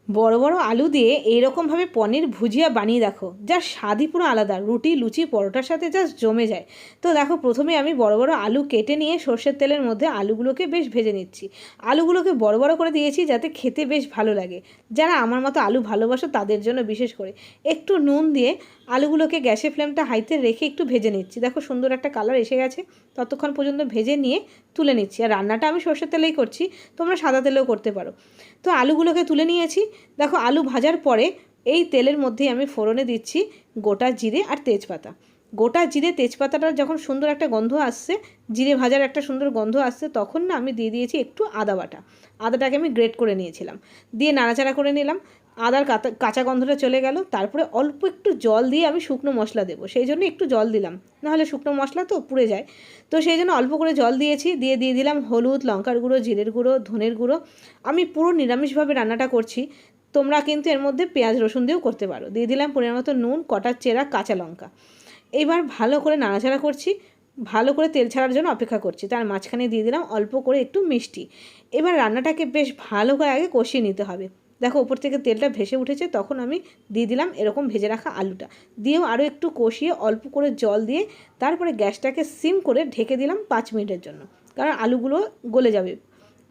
বড় বড় আলু দিয়ে এইরকমভাবে পনির ভুজিয়া বানিয়ে দেখো, যার স্বাদই পুরো আলাদা, রুটি লুচি পরোটার সাথে জাস্ট জমে যায়। তো দেখো প্রথমে আমি বড় বড় আলু কেটে নিয়ে সর্ষের তেলের মধ্যে আলুগুলোকে বেশ ভেজে নিচ্ছি। আলুগুলোকে বড় বড় করে দিয়েছি যাতে খেতে বেশ ভালো লাগে। যারা আমার মতো আলু ভালোবাসো তাদের জন্য বিশেষ করে একটু নুন দিয়ে আলুগুলোকে গ্যাসের ফ্লেমটা হাইতে রেখে একটু ভেজে নিচ্ছি। দেখো সুন্দর একটা কালার এসে গেছে, ততক্ষণ পর্যন্ত ভেজে নিয়ে তুলে নিচ্ছি। আর রান্নাটা আমি সর্ষের তেলেই করছি, তোমরা সাদা তেলেও করতে পারো। তো আলুগুলোকে তুলে নিয়েছি। দেখো আলু ভাজার পরে এই তেলের মধ্যেই আমি ফোড়নে দিচ্ছি গোটা জিরে আর তেজপাতা। গোটা জিরে তেজপাতাটা যখন সুন্দর একটা গন্ধ আসছে, জিরে ভাজার একটা সুন্দর গন্ধ আসছে, তখন না আমি দিয়ে দিয়েছি একটু আদা বাটা। আদাটাকে আমি গ্রেট করে নিয়েছিলাম, দিয়ে নাড়াচাড়া করে নিলাম। আদার কাঁচা গন্ধটা চলে গেল। তারপরে অল্প একটু জল দিয়ে আমি শুকনো মশলা দেবো, সেই জন্য একটু জল দিলাম, নাহলে শুকনো মশলা তো পুড়ে যায়। তো সেই জন্য অল্প করে জল দিয়েছি, দিয়ে দিলাম হলুদ, লঙ্কার গুঁড়ো, জিরের গুঁড়ো, ধনের গুঁড়ো। আমি পুরো নিরামিষভাবে রান্নাটা করছি, তোমরা কিন্তু এর মধ্যে পেঁয়াজ রসুন দিয়েও করতে পারো। দিয়ে দিলাম পরিমাণ মতো নুন, কটা চেরা কাঁচা লঙ্কা। এইবার ভালো করে নাড়াচাড়া করছি, ভালো করে তেল ছাড়ার জন্য অপেক্ষা করছি। তার মাঝখানে দিয়ে দিলাম অল্প করে একটু মিষ্টি। এবার রান্নাটাকে বেশ ভালো করে আগে কষিয়ে নিতে হবে। দেখো ওপর থেকে তেলটা ভেসে উঠেছে, তখন আমি দিয়ে দিলাম এরকম ভেজে রাখা আলুটা, দিয়েও আরও একটু কষিয়ে অল্প করে জল দিয়ে তারপরে গ্যাসটাকে সিম করে ঢেকে দিলাম 5 মিনিটের জন্য, কারণ আলুগুলো গলে যাবে।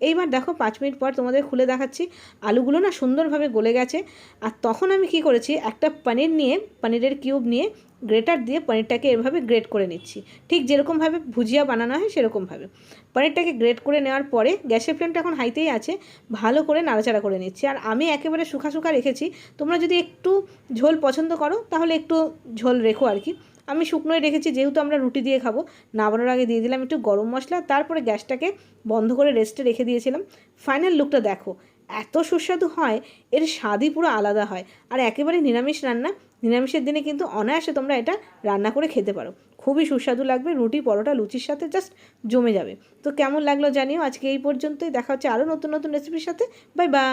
এইবার দেখো 5 মিনিট পর তোমাদের খুলে দেখাচ্ছি, আলুগুলো না সুন্দরভাবে গলে গেছে। আর তখন আমি কি করেছি, একটা পনির নিয়ে, পনিরের কিউব নিয়ে গ্রেটার দিয়ে পনিরটাকে এভাবে গ্রেট করে নিচ্ছি, ঠিক যেরকমভাবে ভুজিয়া বানানো হয় সেরকমভাবে। পনিরটাকে গ্রেট করে নেওয়ার পরে গ্যাসের ফ্লেমটা এখন হাইতেই আছে, ভালো করে নাড়াচাড়া করে নিচ্ছি। আর আমি একেবারে শুকা শুকা রেখেছি, তোমরা যদি একটু ঝোল পছন্দ করো তাহলে একটু ঝোল রেখো আর কি। আমি শুকনোই রেখেছি, যেহেতু আমরা রুটি দিয়ে খাবো। নামানোর আগে দিয়ে দিলাম একটু গরম মশলা, তারপরে গ্যাসটাকে বন্ধ করে রেস্টে রেখে দিয়েছিলাম। ফাইনাল লুকটা দেখো, এত সুস্বাদু হয়, এর স্বাদই পুরো আলাদা হয়। আর একেবারে নিরামিষ রান্না, নিরামিষের দিনে কিন্তু অনায়াসে তোমরা এটা রান্না করে খেতে পারো, খুবই সুস্বাদু লাগবে। রুটি পরোটা লুচির সাথে জাস্ট জমে যাবে। তো কেমন লাগলো জানিও। আজকে এই পর্যন্তই, দেখা হচ্ছে আরও নতুন নতুন রেসিপির সাথে। Bye bye.